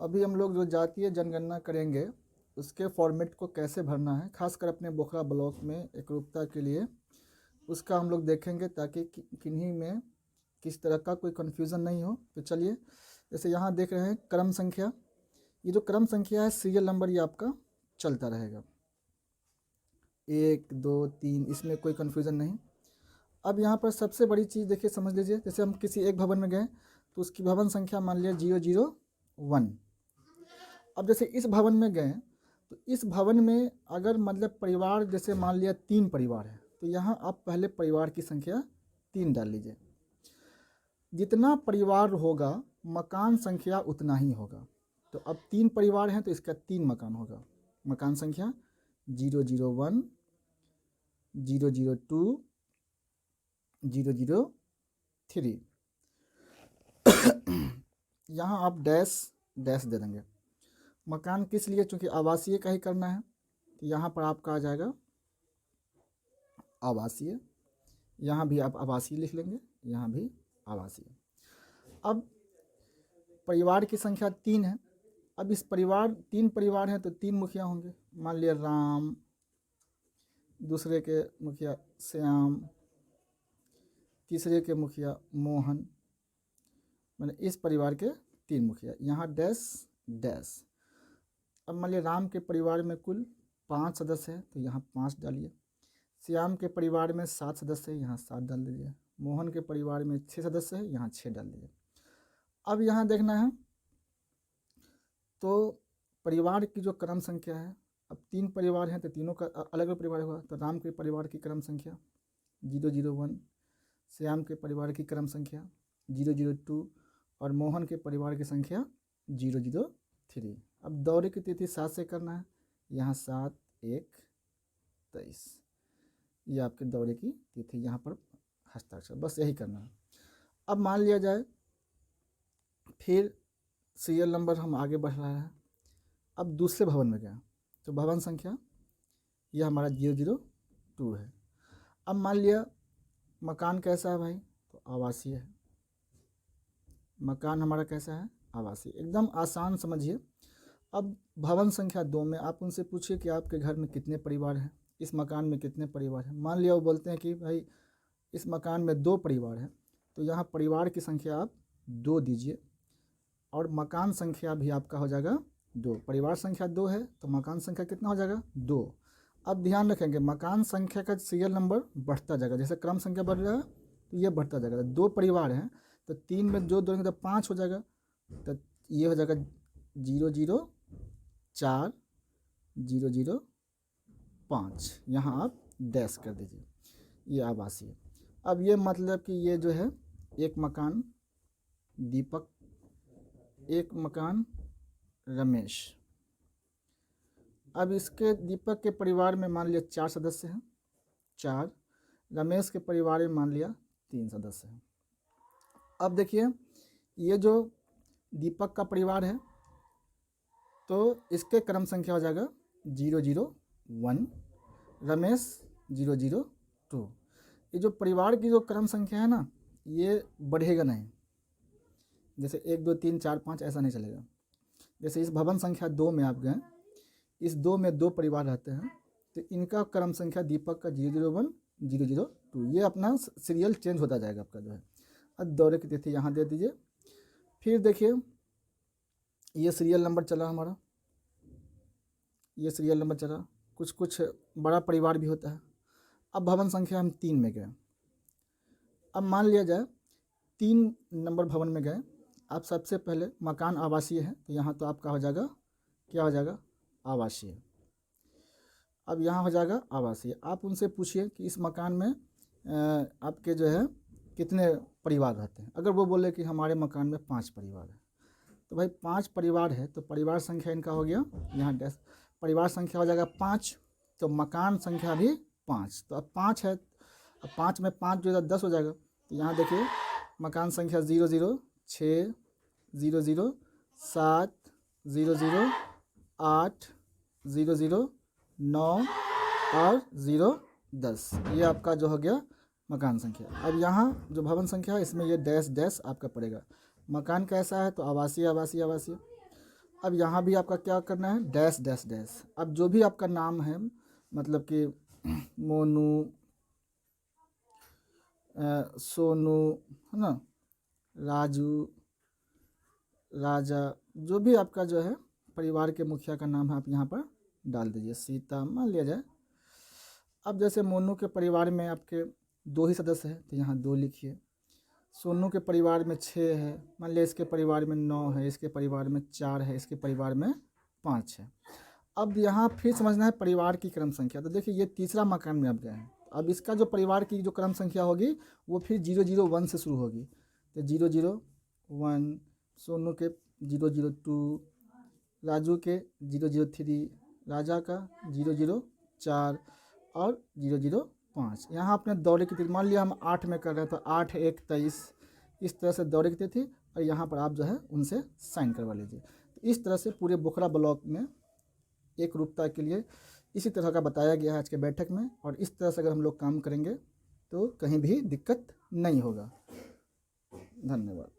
अभी हम लोग जो जातीय जनगणना करेंगे उसके फॉर्मेट को कैसे भरना है, खासकर अपने बोखरा ब्लॉक में एकरूपता के लिए उसका हम लोग देखेंगे, ताकि किन्हीं में किस तरह का कोई कन्फ्यूज़न नहीं हो। तो चलिए, जैसे यहाँ देख रहे हैं क्रम संख्या, ये जो क्रम संख्या है सीरियल नंबर ये आपका चलता रहेगा 1 2 3, इसमें कोई कन्फ्यूज़न नहीं। अब यहाँ पर सबसे बड़ी चीज़ देखिए, समझ लीजिए, जैसे हम किसी एक भवन में गए तो उसकी भवन संख्या मान लिया 001। अब जैसे इस भवन में गए तो इस भवन में अगर मतलब परिवार जैसे मान लिया 3 परिवार है, तो यहाँ आप पहले परिवार की संख्या 3 डाल लीजिए। जितना परिवार होगा मकान संख्या उतना ही होगा। तो अब 3 परिवार हैं तो इसका 3 मकान होगा। मकान संख्या 001, 002, 003। यहाँ आप डैश डैश दे देंगे। मकान किस लिए, चूँकि आवासीय का ही करना है, तो यहाँ पर आपका आ जाएगा आवासीय। यहाँ भी आप आवासीय लिख लेंगे, यहाँ भी आवासीय। अब परिवार की संख्या 3 है। अब इस परिवार 3 परिवार हैं तो 3 मुखिया होंगे। मान लिया राम, दूसरे के मुखिया श्याम, तीसरे के मुखिया मोहन, मैंने इस परिवार के 3 मुखिया। यहाँ डैश डैश। अब मान लिया राम के परिवार में कुल 5 सदस्य हैं तो यहाँ 5 डालिए। श्याम के परिवार में 7 सदस्य हैं, यहाँ 7 डाल दीजिए। मोहन के परिवार में 6 सदस्य हैं, यहाँ 6 डाल दीजिए। अब यहाँ देखना है तो परिवार की जो क्रम संख्या है, अब 3 परिवार हैं तो तीनों का अलग अलग परिवार हुआ। तो राम के परिवार की क्रम संख्या 001, श्याम के परिवार की क्रम संख्या 002 और मोहन के परिवार की संख्या 003। अब दौरे की तिथि 7 से करना है, यहाँ 7/1/23, ये आपके दौरे की तिथि यहाँ पर हस्ताक्षर, बस यही करना है। अब मान लिया जाए फिर सीरियल नंबर हम आगे बढ़ रहा है। अब दूसरे भवन में गया तो भवन संख्या यह हमारा 002 है। अब मान लिया मकान कैसा है भाई, तो आवासीय है। मकान हमारा कैसा है, आवासीय, एकदम आसान समझिए। अब भवन संख्या 2 में आप उनसे पूछिए कि आपके घर में कितने परिवार हैं, इस मकान में कितने परिवार हैं। मान लिया वो बोलते हैं कि भाई इस मकान में 2 परिवार हैं, तो यहाँ परिवार की संख्या आप 2 दीजिए और मकान संख्या भी आपका हो जाएगा 2। परिवार संख्या 2 है तो मकान संख्या कितना हो जाएगा, 2। अब ध्यान रखेंगे मकान संख्या का सीरियल नंबर बढ़ता जाएगा, जैसे क्रम संख्या बढ़ रहा है तो ये बढ़ता जाएगा। 2 परिवार हैं तो 3 में जो 2 तो 5 हो जाएगा, तो ये हो जाएगा 004 005। यहाँ आप डैश कर दीजिए, ये आवासीय। अब ये मतलब कि ये जो है एक मकान दीपक, एक मकान रमेश। अब इसके दीपक के परिवार में मान लिया 4 सदस्य हैं, 4। रमेश के परिवार में मान लिया 3 सदस्य हैं। अब देखिए ये जो दीपक का परिवार है तो इसके क्रम संख्या हो जाएगा 001, रमेश 002। ये जो परिवार की जो क्रम संख्या है ना, ये बढ़ेगा नहीं, जैसे 1 2 3 4 5 ऐसा नहीं चलेगा। जैसे इस भवन संख्या 2 में आप गए, इस 2 में 2 परिवार रहते हैं तो इनका क्रम संख्या दीपक का 001 002, ये अपना सीरियल चेंज होता जाएगा आपका जो है। अब दौरे की तिथि यहाँ दे दीजिए। फिर देखिए ये सीरियल नंबर चला हमारा, ये सीरियल नंबर चला। कुछ कुछ बड़ा परिवार भी होता है। अब भवन संख्या हम 3 में गए। अब मान लिया जाए 3 नंबर भवन में गए, आप सबसे पहले मकान आवासीय है तो यहाँ तो आपका हो जाएगा, क्या हो जाएगा, आवासीय। अब यहाँ हो जाएगा आवासीय। आप उनसे पूछिए कि इस मकान में आपके जो है कितने परिवार रहते हैं। अगर वो बोले कि हमारे मकान में 5 परिवार है, तो भाई 5 परिवार है तो परिवार संख्या इनका हो गया, यहाँ डैश, परिवार संख्या हो जाएगा 5, तो मकान संख्या भी 5। तो अब 5 है, अब 5 में 5 जो 10 हो जाएगा। तो यहाँ देखिए मकान संख्या 00, 6, 00, 7, 00, 8, 00, 9 और 0, 10, ये आपका जो हो गया मकान संख्या। अब यहाँ जो भवन संख्या है इसमें ये डैश डैश आपका पड़ेगा। मकान कैसा है तो आवासीय आवासीय आवासीय। अब यहाँ भी आपका क्या करना है, डैश डैश डैश। अब जो भी आपका नाम है, मतलब कि मोनू, सोनू, है ना, राजू, राजा, जो भी आपका जो है परिवार के मुखिया का नाम है आप यहाँ पर डाल दीजिए। सीता मान लिया जाए। अब जैसे मोनू के परिवार में आपके 2 ही सदस्य हैं तो यहाँ 2 लिखिए। सोनू के परिवार में 6 है, मान लिया इसके परिवार में 9 है, इसके परिवार में 4 है, इसके परिवार में 5 है। अब यहाँ फिर समझना है परिवार की क्रम संख्या। तो देखिए ये तीसरा मकान में अब गए हैं। अब इसका जो परिवार की जो क्रम संख्या होगी वो फिर 001 से शुरू होगी। तो 001, सोनू के 002, राजू के 003, राजा का 004 और 005। यहाँ अपने दौरे की तिथि, मान लिया हम 8 में कर रहे हैं तो 8 1 23, इस तरह से दौरे की तिथि और यहाँ पर आप जो है उनसे साइन करवा लीजिए। तो इस तरह से पूरे बोखरा ब्लॉक में एक रूपता के लिए इसी तरह का बताया गया है आज के बैठक में। और इस तरह से अगर हम लोग काम करेंगे तो कहीं भी दिक्कत नहीं होगा। धन्यवाद।